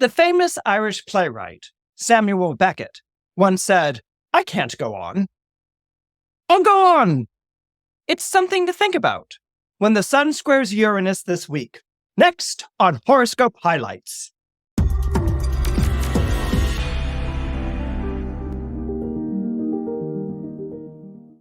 The famous Irish playwright, Samuel Beckett, once said, "I can't go on." I'll go on! It's something to think about when the Sun squares Uranus this week. Next on Horoscope Highlights.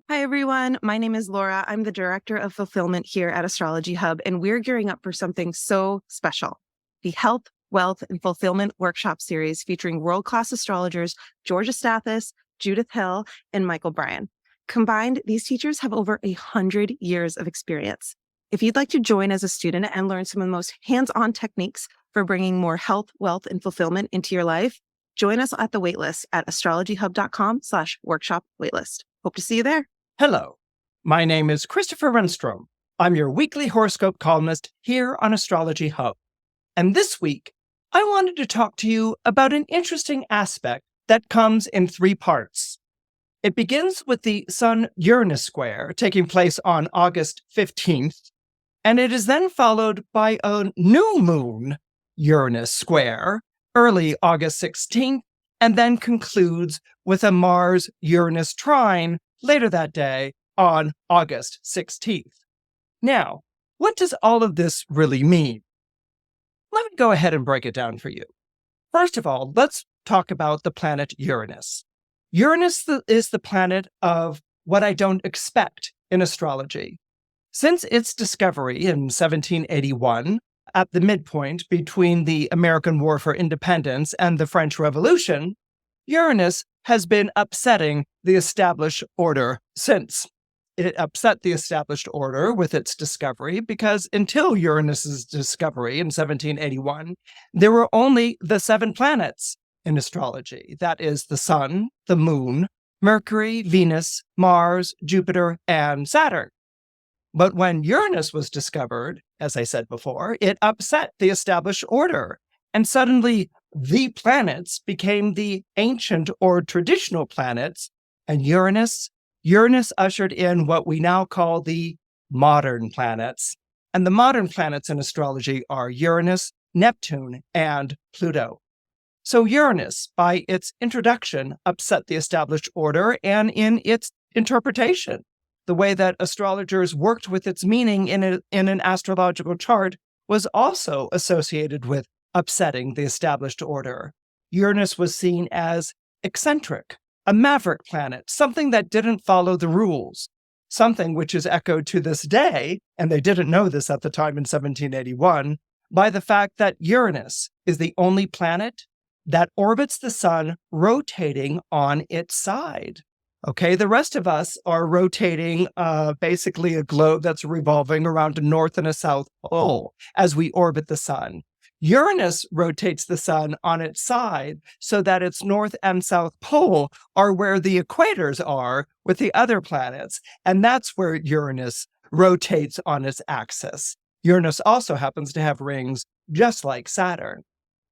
Hi, everyone. My name is Laura. I'm the Director of Fulfillment here at Astrology Hub, and we're gearing up for something so special. The Health, Wealth, and Fulfillment Workshop Series featuring world-class astrologers Georgia Stathis, Judith Hill, and Michael Bryan. Combined, these teachers have over 100 years of experience. If you'd like to join as a student and learn some of the most hands-on techniques for bringing more health, wealth, and fulfillment into your life, join us at the waitlist at astrologyhub.com/workshop waitlist. Hope to see you there. Hello, my name is Christopher Renstrom. I'm your weekly horoscope columnist here on Astrology Hub. And this week, I wanted to talk to you about an interesting aspect that comes in 3 parts. It begins with the Sun Uranus Square taking place on August 15th, and it is then followed by a new Moon Uranus Square early August 16th, and then concludes with a Mars Uranus Trine later that day on August 16th. Now, what does all of this really mean? Let me go ahead and break it down for you. First of all, let's talk about the planet Uranus. Uranus is the planet of what I don't expect in astrology. Since its discovery in 1781, at the midpoint between the American War for Independence and the French Revolution, Uranus has been upsetting the established order since. It upset the established order with its discovery because until Uranus's discovery in 1781, there were only the 7 planets in astrology. That is the Sun, the Moon, Mercury, Venus, Mars, Jupiter, and Saturn. But when Uranus was discovered, as I said before, it upset the established order, and suddenly the planets became the ancient or traditional planets, and Uranus ushered in what we now call the modern planets. And the modern planets in astrology are Uranus, Neptune, and Pluto. So Uranus, by its introduction, upset the established order, and in its interpretation, the way that astrologers worked with its meaning in an astrological chart was also associated with upsetting the established order. Uranus was seen as eccentric, a maverick planet, something that didn't follow the rules, something which is echoed to this day, and they didn't know this at the time in 1781, by the fact that Uranus is the only planet that orbits the sun rotating on its side. Okay, the rest of us are rotating basically a globe that's revolving around a north and a south pole as we orbit the sun. Uranus rotates the sun on its side so that its north and south pole are where the equators are with the other planets, and that's where Uranus rotates on its axis. Uranus also happens to have rings just like Saturn.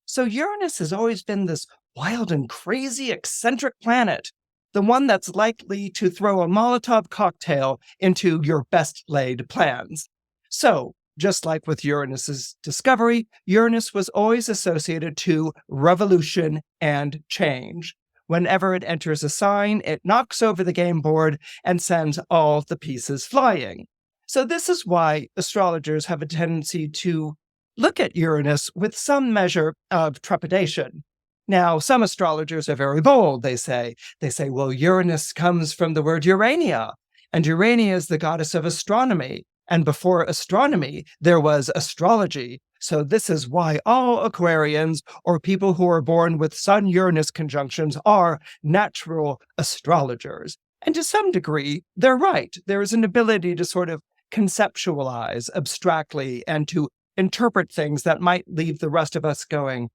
So Uranus has always been this wild and crazy eccentric planet, the one that's likely to throw a Molotov cocktail into your best laid plans. So, just like with Uranus's discovery, Uranus was always associated to revolution and change. Whenever it enters a sign, it knocks over the game board and sends all the pieces flying. So this is why astrologers have a tendency to look at Uranus with some measure of trepidation. Now, some astrologers are very bold. They say, well, Uranus comes from the word Urania, and Urania is the goddess of astronomy. And before astronomy, there was astrology. So this is why all Aquarians or people who are born with Sun-Uranus conjunctions are natural astrologers. And to some degree, they're right. There is an ability to sort of conceptualize abstractly and to interpret things that might leave the rest of us going,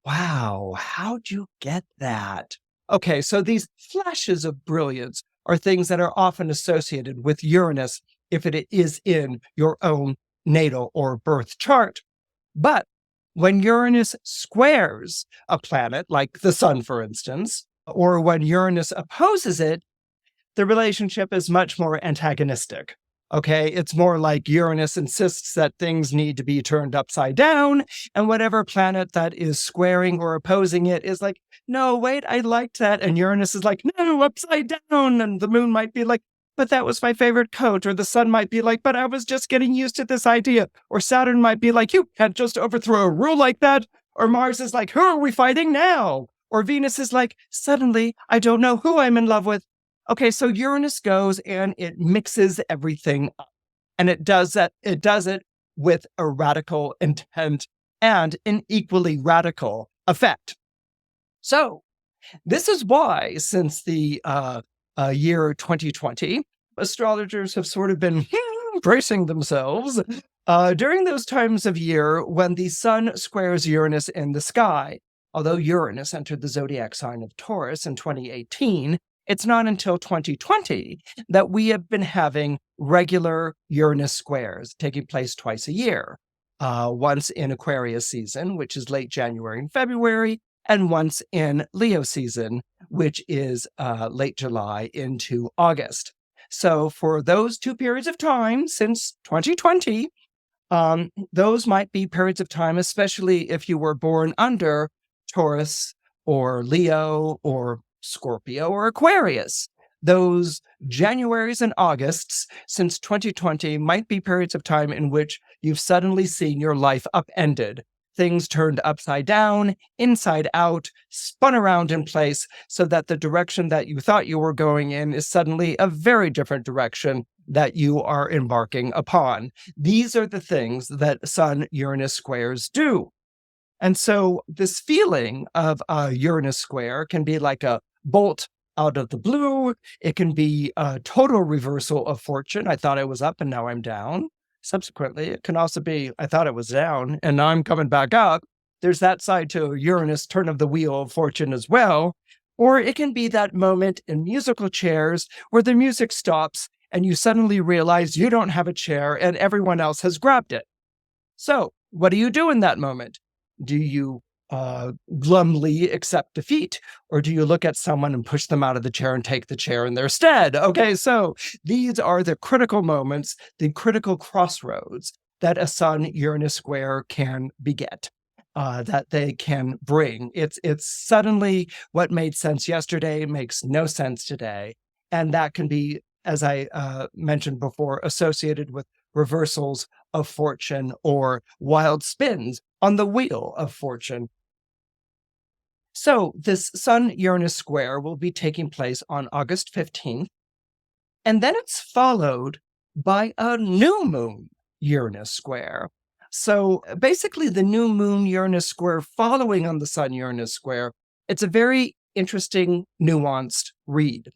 wow, how'd you get that? Okay, so these flashes of brilliance are things that are often associated with Uranus if it is in your own natal or birth chart. But when Uranus squares a planet, like the sun, for instance, or when Uranus opposes it, the relationship is much more antagonistic. Okay, it's more like Uranus insists that things need to be turned upside down, and whatever planet that is squaring or opposing it is like, no, wait, I liked that. And Uranus is like, no, upside down. And the moon might be like, but that was my favorite coat. Or the sun might be like, but I was just getting used to this idea. Or Saturn might be like, you can't just overthrow a rule like that. Or Mars is like, who are we fighting now? Or Venus is like, suddenly, I don't know who I'm in love with. Okay, so Uranus goes and it mixes everything up. And it does it with a radical intent and an equally radical effect. So this is why, since the year 2020, astrologers have sort of been bracing themselves during those times of year when the sun squares Uranus in the sky. Although Uranus entered the zodiac sign of Taurus in 2018, it's not until 2020 that we have been having regular Uranus squares taking place twice a year. Once in Aquarius season, which is late January and February, and once in Leo season, which is late July into August. So for those two periods of time since 2020, those might be periods of time, especially if you were born under Taurus or Leo or Scorpio or Aquarius. Those Januaries and Augusts since 2020 might be periods of time in which you've suddenly seen your life upended. Things turned upside down, inside out, spun around in place so that the direction that you thought you were going in is suddenly a very different direction that you are embarking upon. These are the things that Sun-Uranus squares do. And so this feeling of a Uranus square can be like a bolt out of the blue. It can be a total reversal of fortune. I thought I was up and now I'm down. Subsequently, it can also be, I thought it was down and now I'm coming back up. There's that side to Uranus turn of the wheel of fortune as well. Or it can be that moment in musical chairs where the music stops and you suddenly realize you don't have a chair and everyone else has grabbed it. So what do you do in that moment? Do you glumly accept defeat? Or do you look at someone and push them out of the chair and take the chair in their stead? Okay, so these are the critical moments, the critical crossroads that a Sun-Uranus square can beget, that they can bring. It's suddenly what made sense yesterday makes no sense today. And that can be, as I mentioned before, associated with reversals of fortune or wild spins on the wheel of fortune. So this Sun-Uranus square will be taking place on August 15th, and then it's followed by a new moon Uranus square. So basically the new moon Uranus square following on the Sun-Uranus square, it's a very interesting, nuanced read.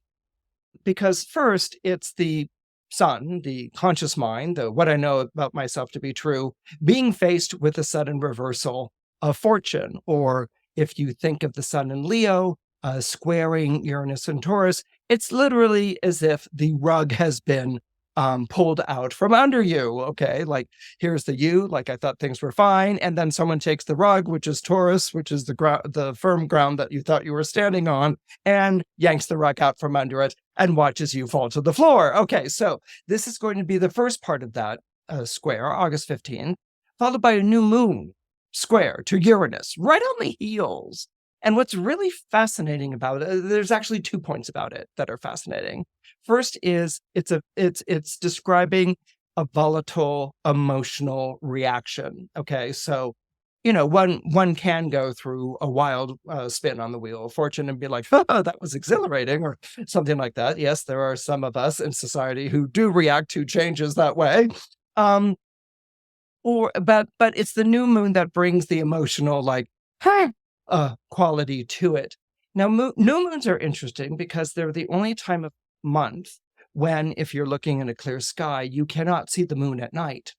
Because first, it's the sun, the conscious mind, what I know about myself to be true, being faced with a sudden reversal of fortune. Or if you think of the sun in Leo, squaring Uranus and Taurus, it's literally as if the rug has been pulled out from under you. Okay, like here's the you, like I thought things were fine, and then someone takes the rug, which is Taurus, which is the firm ground that you thought you were standing on, and yanks the rug out from under it and watches you fall to the floor. Okay, so this is going to be the first part of that square, August 15th, followed by a new moon square to Uranus, right on the heels. And what's really fascinating about it, there's actually 2 points about it that are fascinating. First is it's describing a volatile emotional reaction. Okay, so one can go through a wild spin on the wheel of fortune and be like, oh, that was exhilarating, or something like that. Yes, there are some of us in society who do react to changes that way. But it's the new moon that brings the emotional quality to it. Now, new moons are interesting because they're the only time of month when, if you're looking in a clear sky, you cannot see the moon at night.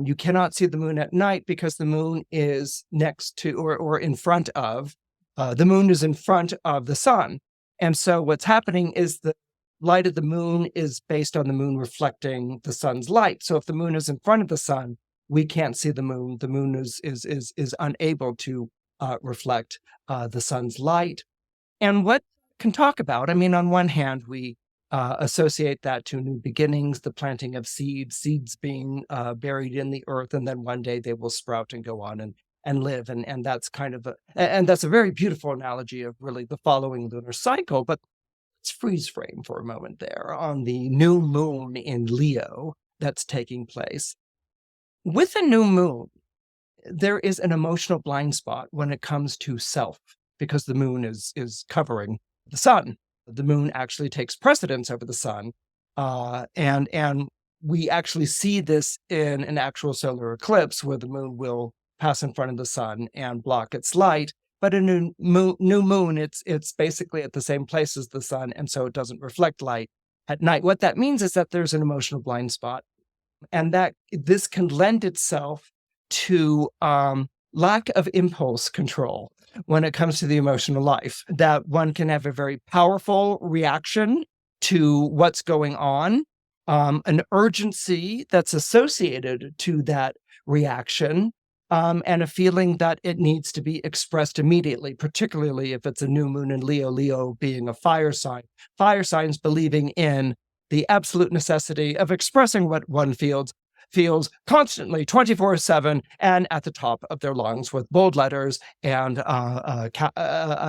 You cannot see the moon at night because the moon is next to or in front of, the moon is in front of the sun. And so what's happening is the light of the moon is based on the moon reflecting the sun's light. So if the moon is in front of the sun, we can't see the moon. The moon is unable to reflect the sun's light. And what can talk about, I mean, on one hand, we associate that to new beginnings, the planting of seeds being buried in the earth, and then one day they will sprout and go on and live. And that's kind of and that's a very beautiful analogy of really the following lunar cycle. But let's freeze frame for a moment there on the new moon in Leo that's taking place. With a new moon, there is an emotional blind spot when it comes to self, because the moon is covering the sun. The moon actually takes precedence over the sun, and we actually see this in an actual solar eclipse where the moon will pass in front of the sun and block its light. But in a new moon, it's basically at the same place as the sun, and so it doesn't reflect light at night. What that means is that there's an emotional blind spot, and that this can lend itself to lack of impulse control when it comes to the emotional life, that one can have a very powerful reaction to what's going on, an urgency that's associated to that reaction, and a feeling that it needs to be expressed immediately, particularly if it's a new moon in Leo, Leo being a fire sign. Fire signs believing in the absolute necessity of expressing what one feels constantly 24/7 and at the top of their lungs with bold letters and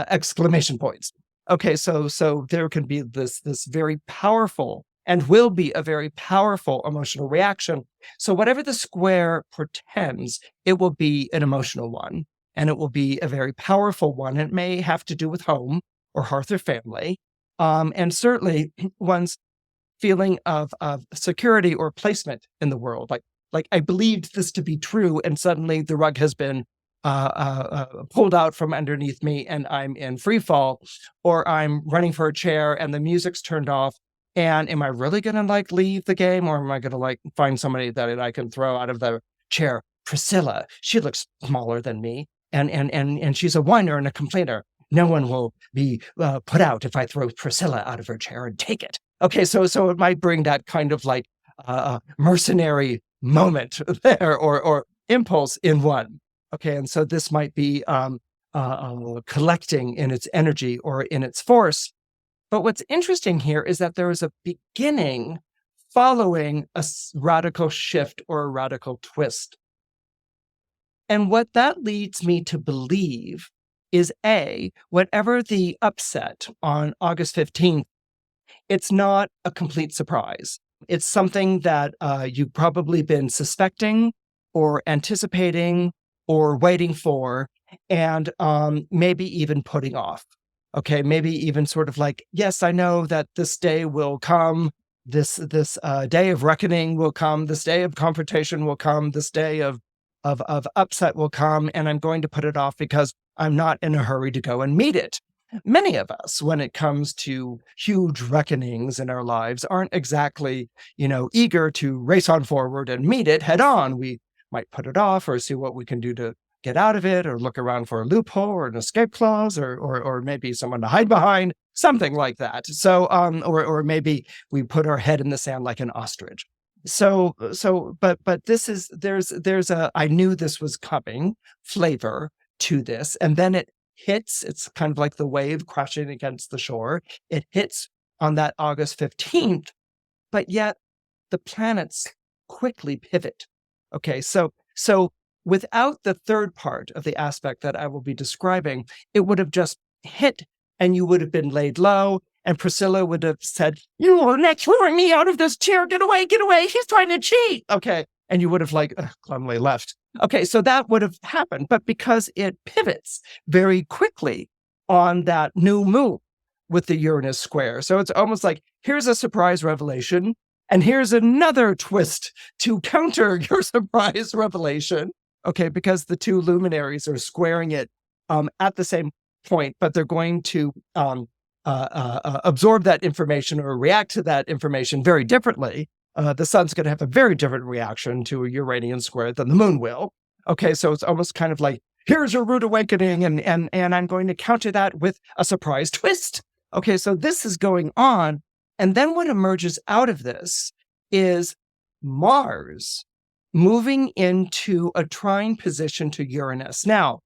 exclamation points. Okay, so there can be this very powerful and will be a very powerful emotional reaction. So whatever the square portends, it will be an emotional one, and it will be a very powerful one. It may have to do with home or hearth or family, and certainly one's feeling of security or placement in the world. Like I believed this to be true, and suddenly the rug has been pulled out from underneath me, and I'm in free fall, or I'm running for a chair and the music's turned off. And am I really going to like leave the game, or am I going to like find somebody that I can throw out of the chair? Priscilla, she looks smaller than me, and she's a whiner and a complainer. No one will be put out if I throw Priscilla out of her chair and take it. Okay, so it might bring that kind of like mercenary moment there, or impulse in one. Okay, and so this might be collecting in its energy or in its force. But what's interesting here is that there is a beginning following a radical shift or a radical twist. And what that leads me to believe is whatever the upset on August 15th, it's not a complete surprise. It's something that you've probably been suspecting or anticipating or waiting for, and maybe even putting off. Okay, maybe even sort of like, yes, I know that this day will come, this day of reckoning will come, this day of confrontation will come, this day of upset will come, and I'm going to put it off because I'm not in a hurry to go and meet it. Many of us, when it comes to huge reckonings in our lives, aren't exactly, eager to race on forward and meet it head on. We might put it off or see what we can do to get out of it, or look around for a loophole or an escape clause, or maybe someone to hide behind, something like that. So, or maybe we put our head in the sand like an ostrich. But there's a I knew this was coming flavor to this, and then it hits. It's kind of like the wave crashing against the shore. It hits on that August 15th, but yet the planets quickly pivot. Okay, so without the third part of the aspect that I will be describing, it would have just hit and you would have been laid low, and Priscilla would have said, "You are not throwing me out of this chair. Get away, he's trying to cheat." Okay, and you would have glumly left. Okay, so that would have happened, but because it pivots very quickly on that new moon with the Uranus square, so it's almost like, here's a surprise revelation, and here's another twist to counter your surprise revelation. Okay, because the two luminaries are squaring it at the same point, but they're going to absorb that information or react to that information very differently. The sun's going to have a very different reaction to a Uranian square than the moon will. Okay, so it's almost kind of like, here's your rude awakening, and I'm going to counter that with a surprise twist. Okay, so this is going on. And then what emerges out of this is Mars moving into a trine position to Uranus. Now,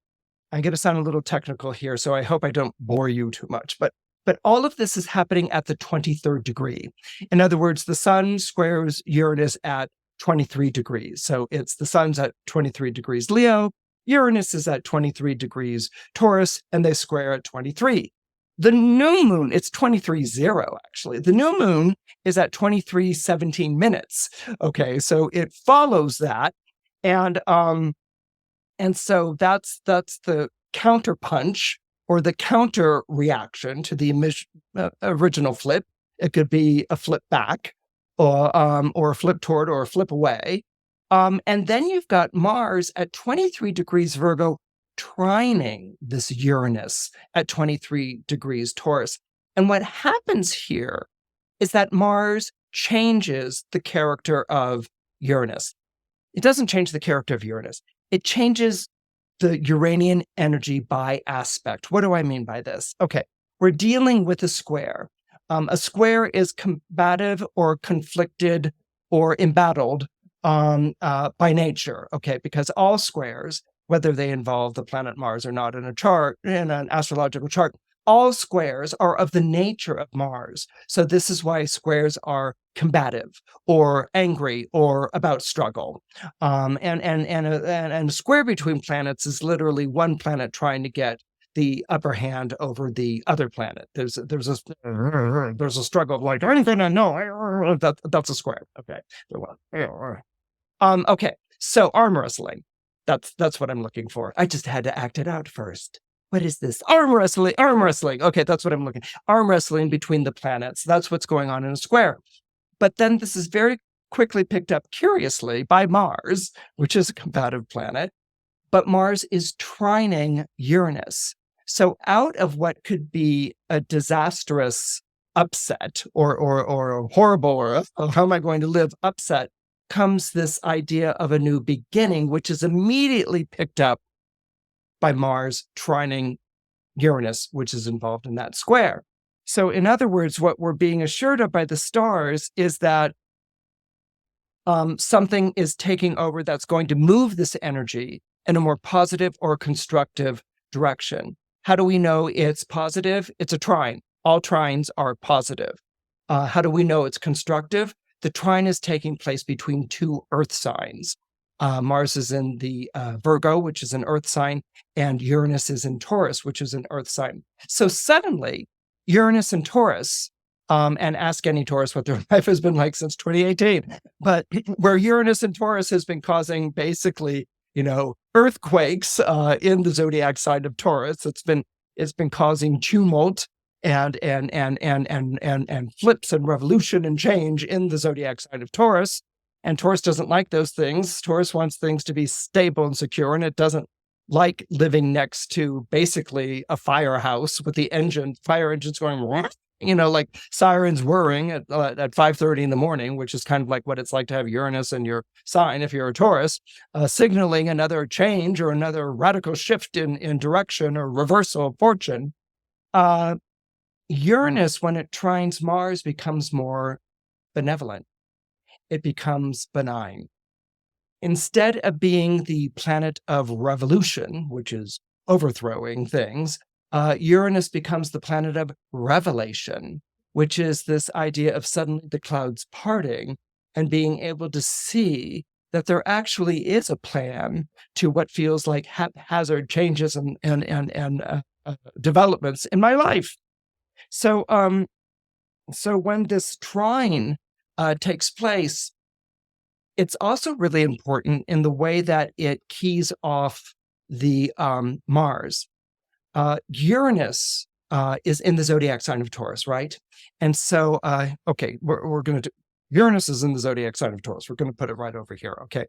I'm going to sound a little technical here, so I hope I don't bore you too much, but But all of this is happening at the 23rd degree. In other words, the sun squares Uranus at 23 degrees. So it's the sun's at 23 degrees Leo, Uranus is at 23 degrees Taurus, and they square at 23. The new moon, it's 23-0 actually. The new moon is at 23:17 minutes. Okay, so it follows that. And so that's the counterpunch or the counter reaction to the original flip. It could be a flip back or a flip toward or a flip away. And then you've got Mars at 23 degrees Virgo trining this Uranus at 23 degrees Taurus. And what happens here is that Mars changes the character of Uranus. It doesn't change the character of Uranus. It changes the Uranian energy by aspect. What do I mean by this? Okay, we're dealing with a square. A square is combative or conflicted or embattled by nature, okay? Because all squares, whether they involve the planet Mars or not in a chart, in an astrological chart, all squares are of the nature of Mars. So this is why squares are combative or angry or about struggle. And a square between planets is literally one planet trying to get the upper hand over the other planet. There's a struggle of like anything I know. That's a square. Okay. Okay. So arm wrestling. That's what I'm looking for. I just had to act it out first. What is this? Arm wrestling. Okay, that's what I'm looking. Arm wrestling between the planets. That's what's going on in a square. But then this is very quickly picked up curiously by Mars, which is a combative planet. But Mars is trining Uranus. So out of what could be a disastrous upset or horrible or how am I going to live upset comes this idea of a new beginning, which is immediately picked up by Mars trining Uranus, which is involved in that square. So in other words, what we're being assured of by the stars is that something is taking over that's going to move this energy in a more positive or constructive direction. How do we know it's positive? It's a trine. All trines are positive. How do we know it's constructive? The trine is taking place between two earth signs. Mars is in the Virgo, which is an earth sign, and Uranus is in Taurus, which is an earth sign. So suddenly, Uranus and Taurus, and ask any Taurus what their life has been like since 2018, but where Uranus and Taurus has been causing basically, earthquakes in the zodiac sign of Taurus. It's been causing tumult and flips and revolution and change in the zodiac sign of Taurus. And Taurus doesn't like those things. Taurus wants things to be stable and secure, and it doesn't like living next to basically a firehouse with the fire engines going, like sirens whirring at 5:30 in the morning, which is kind of like what it's like to have Uranus in your sign if you're a Taurus, signaling another change or another radical shift in direction or reversal of fortune. Uranus, when it trines Mars, becomes more benevolent. It becomes benign. Instead of being the planet of revolution, which is overthrowing things, Uranus becomes the planet of revelation, which is this idea of suddenly the clouds parting and being able to see that there actually is a plan to what feels like haphazard changes and developments in my life. So when this trine takes place, it's also really important in the way that it keys off the Mars. Uranus is in the zodiac sign of Taurus, right? And so, we're going to do, Uranus is in the zodiac sign of Taurus. We're going to put it right over here, okay?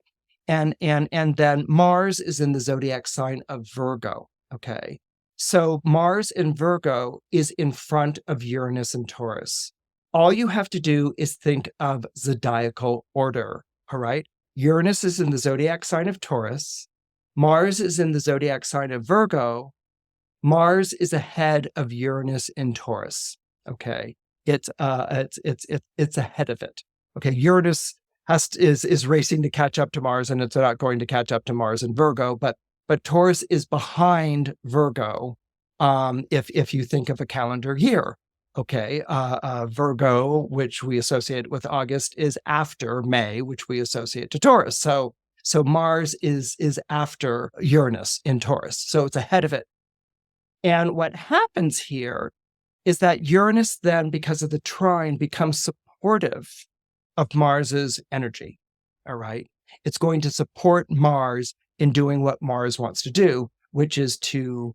And then Mars is in the zodiac sign of Virgo, okay? So Mars in Virgo is in front of Uranus and Taurus. All you have to do is think of zodiacal order, all right? Uranus is in the zodiac sign of Taurus. Mars is in the zodiac sign of Virgo. Mars is ahead of Uranus in Taurus, okay? It's ahead of it, okay? Uranus is racing to catch up to Mars, and it's not going to catch up to Mars in Virgo, but Taurus is behind Virgo if you think of a calendar year. Okay. Virgo, which we associate with August, is after May, which we associate to Taurus. So Mars is after Uranus in Taurus. So it's ahead of it. And what happens here is that Uranus then, because of the trine, becomes supportive of Mars's energy. All right. It's going to support Mars in doing what Mars wants to do, which is to,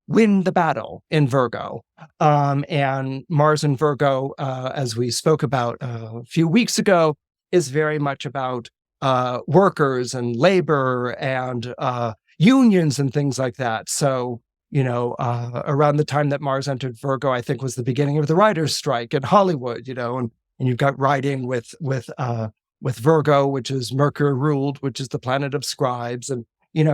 win the battle in Virgo. And Mars in Virgo, as we spoke about a few weeks ago, is very much about workers and labor and unions and things like that. So, around the time that Mars entered Virgo, I think was the beginning of the writers' strike in Hollywood, and you've got writing with Virgo, which is Mercury ruled, which is the planet of scribes. And,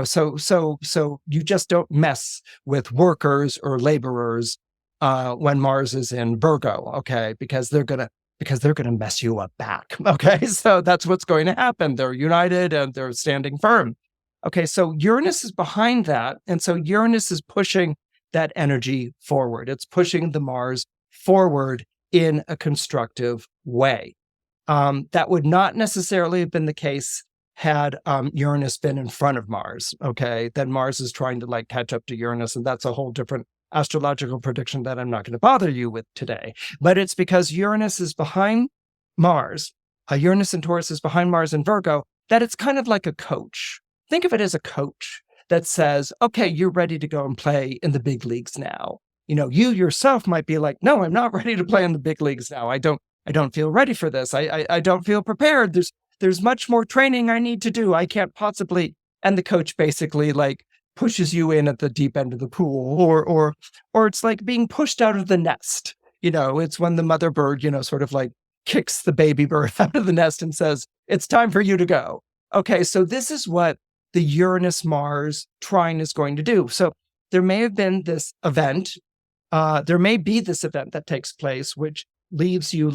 so you just don't mess with workers or laborers when Mars is in Virgo, okay? Because they're going to mess you up back, okay? So that's what's going to happen. They're united and they're standing firm. Okay, so Uranus is behind that. And so Uranus is pushing that energy forward. It's pushing the Mars forward in a constructive way. That would not necessarily have been the case had Uranus been in front of Mars, okay? Then Mars is trying to catch up to Uranus, and that's a whole different astrological prediction that I'm not going to bother you with today. But it's because Uranus is behind Mars, Uranus in Taurus is behind Mars in Virgo, that it's kind of like a coach. Think of it as a coach that says, okay, you're ready to go and play in the big leagues now. You yourself might be like, no, I'm not ready to play in the big leagues now. I don't feel ready for this. I don't feel prepared. There's much more training I need to do. I can't possibly. And the coach basically pushes you in at the deep end of the pool, or it's like being pushed out of the nest. It's when the mother bird, sort of kicks the baby bird out of the nest and says, it's time for you to go. Okay, so this is what the Uranus-Mars trine is going to do. So there may have been this event. There may be this event that takes place, which leaves you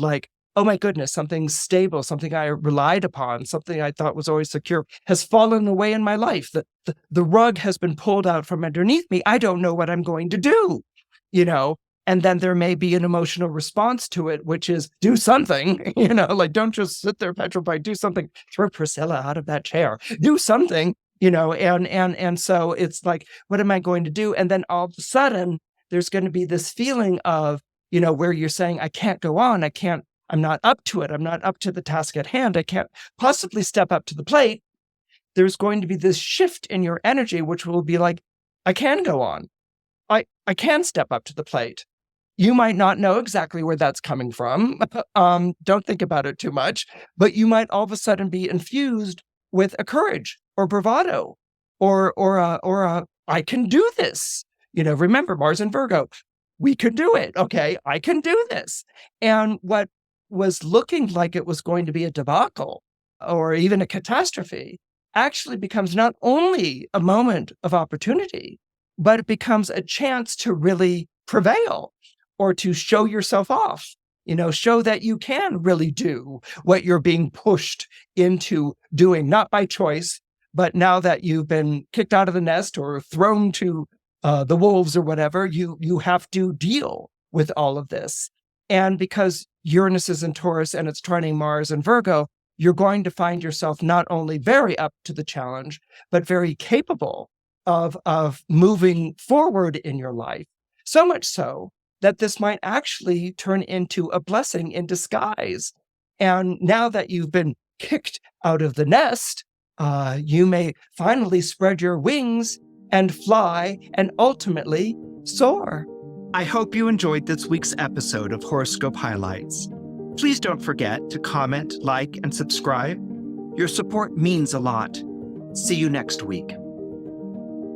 oh my goodness, something stable, something I relied upon, something I thought was always secure has fallen away in my life. The rug has been pulled out from underneath me. I don't know what I'm going to do, And then there may be an emotional response to it, which is do something, don't just sit there petrified, do something, throw Priscilla out of that chair, do something, and so it's what am I going to do? And then all of a sudden, there's going to be this feeling of, where you're saying, I can't go on. I'm not up to it. I'm not up to the task at hand. I can't possibly step up to the plate. There's going to be this shift in your energy, which will be I can go on. I can step up to the plate. You might not know exactly where that's coming from. Don't think about it too much, but you might all of a sudden be infused with a courage or bravado or I can do this. Remember Mars and Virgo, we can do it. Okay, I can do this. And what was looking like it was going to be a debacle or even a catastrophe actually becomes not only a moment of opportunity, but it becomes a chance to really prevail or to show yourself off, show that you can really do what you're being pushed into doing, not by choice, but now that you've been kicked out of the nest or thrown to the wolves or whatever, you have to deal with all of this. And because Uranus is in Taurus and it's trining Mars and Virgo, you're going to find yourself not only very up to the challenge, but very capable of moving forward in your life. So much so that this might actually turn into a blessing in disguise. And now that you've been kicked out of the nest, you may finally spread your wings and fly and ultimately soar. I hope you enjoyed this week's episode of Horoscope Highlights. Please don't forget to comment, like, and subscribe. Your support means a lot. See you next week.